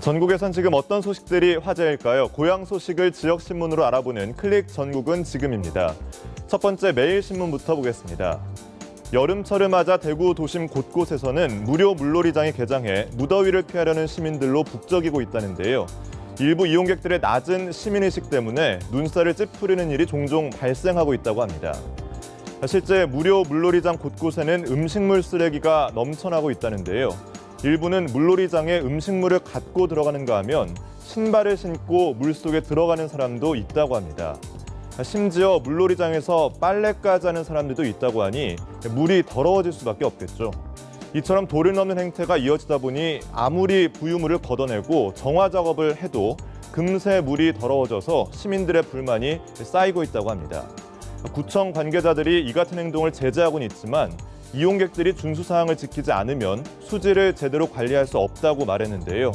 전국에선 지금 어떤 소식들이 화제일까요? 고향 소식을 지역신문으로 알아보는 클릭 전국은 지금입니다. 첫 번째 매일신문부터 보겠습니다. 여름철을 맞아 대구 도심 곳곳에서는 무료 물놀이장이 개장해 무더위를 피하려는 시민들로 북적이고 있다는데요. 일부 이용객들의 낮은 시민의식 때문에 눈살을 찌푸리는 일이 종종 발생하고 있다고 합니다. 실제 무료 물놀이장 곳곳에는 음식물 쓰레기가 넘쳐나고 있다는데요. 일부는 물놀이장에 음식물을 갖고 들어가는가 하면 신발을 신고 물속에 들어가는 사람도 있다고 합니다. 심지어 물놀이장에서 빨래까지 하는 사람들도 있다고 하니 물이 더러워질 수밖에 없겠죠. 이처럼 도를 넘는 행태가 이어지다 보니 아무리 부유물을 걷어내고 정화 작업을 해도 금세 물이 더러워져서 시민들의 불만이 쌓이고 있다고 합니다. 구청 관계자들이 이 같은 행동을 제재하고는 있지만 이용객들이 준수사항을 지키지 않으면 수질을 제대로 관리할 수 없다고 말했는데요.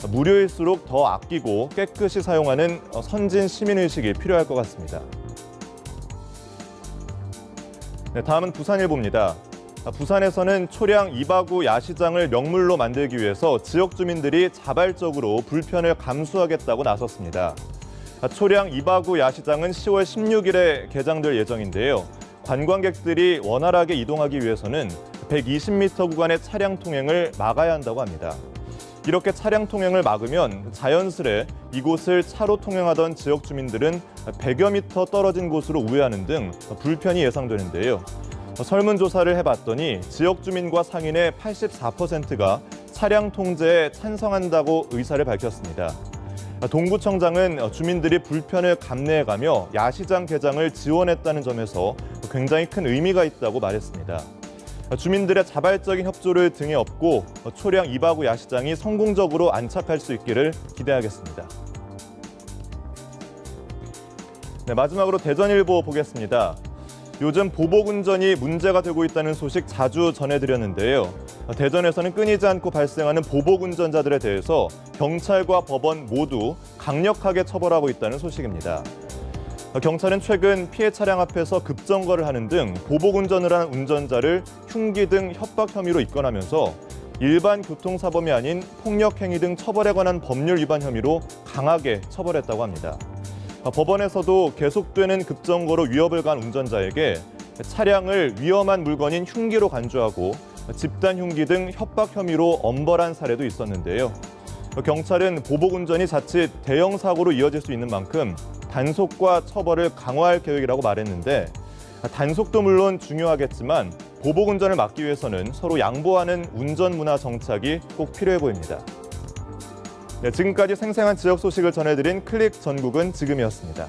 무료일수록 더 아끼고 깨끗이 사용하는 선진 시민의식이 필요할 것 같습니다. 네, 다음은 부산일보입니다. 부산에서는 초량 이바구 야시장을 명물로 만들기 위해서 지역 주민들이 자발적으로 불편을 감수하겠다고 나섰습니다. 초량 이바구 야시장은 10월 16일에 개장될 예정인데요. 관광객들이 원활하게 이동하기 위해서는 120m 구간의 차량 통행을 막아야 한다고 합니다. 이렇게 차량 통행을 막으면 자연스레 이곳을 차로 통행하던 지역 주민들은 100여 미터 떨어진 곳으로 우회하는 등 불편이 예상되는데요. 설문조사를 해봤더니 지역 주민과 상인의 84%가 차량 통제에 찬성한다고 의사를 밝혔습니다. 동구청장은 주민들이 불편을 감내해가며 야시장 개장을 지원했다는 점에서 굉장히 큰 의미가 있다고 말했습니다. 주민들의 자발적인 협조를 등에 업고 초량 이바구 야시장이 성공적으로 안착할 수 있기를 기대하겠습니다. 네, 마지막으로 대전일보 보겠습니다. 요즘 보복운전이 문제가 되고 있다는 소식 자주 전해드렸는데요. 대전에서는 끊이지 않고 발생하는 보복운전자들에 대해서 경찰과 법원 모두 강력하게 처벌하고 있다는 소식입니다. 경찰은 최근 피해 차량 앞에서 급정거를 하는 등 보복운전을 한 운전자를 흉기 등 협박 혐의로 입건하면서 일반 교통사범이 아닌 폭력행위 등 처벌에 관한 법률 위반 혐의로 강하게 처벌했다고 합니다. 법원에서도 계속되는 급정거로 위협을 가한 운전자에게 차량을 위험한 물건인 흉기로 간주하고 집단 흉기 등 협박 혐의로 엄벌한 사례도 있었는데요. 경찰은 보복운전이 자칫 대형 사고로 이어질 수 있는 만큼 단속과 처벌을 강화할 계획이라고 말했는데 단속도 물론 중요하겠지만 보복운전을 막기 위해서는 서로 양보하는 운전 문화 정착이 꼭 필요해 보입니다. 네, 지금까지 생생한 지역 소식을 전해드린 클릭 전국은 지금이었습니다.